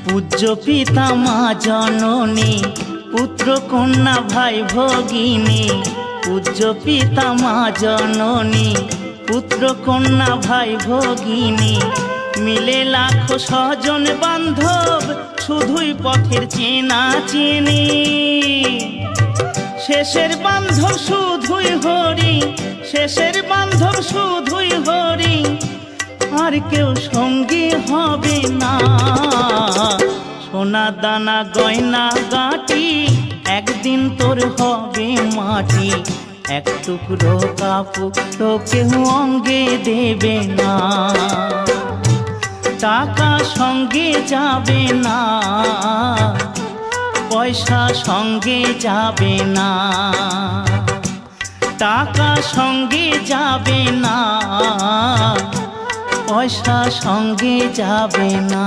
পূজ্য পিতা মা জননী, পুত্র কন্যা ভাই ভগিনী। পূজ্য পিতা মা জননী, পুত্র কন্যা ভাই ভগিনী। মিলে লাখো স্বজন বান্ধব, শুধুই পথের চেনা চেনে। শেষের বান্ধব শুধুই হরি, শেষের বান্ধব শুধুই হরি, আর কেউ সঙ্গী হবে না। সোনা দানা গয়না গাটি, একদিন তোর হবে মাটি। এক টুকরো কাপড় তো কেউ অঙ্গে দেবে না। টাকা সঙ্গে যাবে না, পয়সা সঙ্গে যাবে না। টাকা সঙ্গে যাবে না, পয়সা সঙ্গে যাবে না।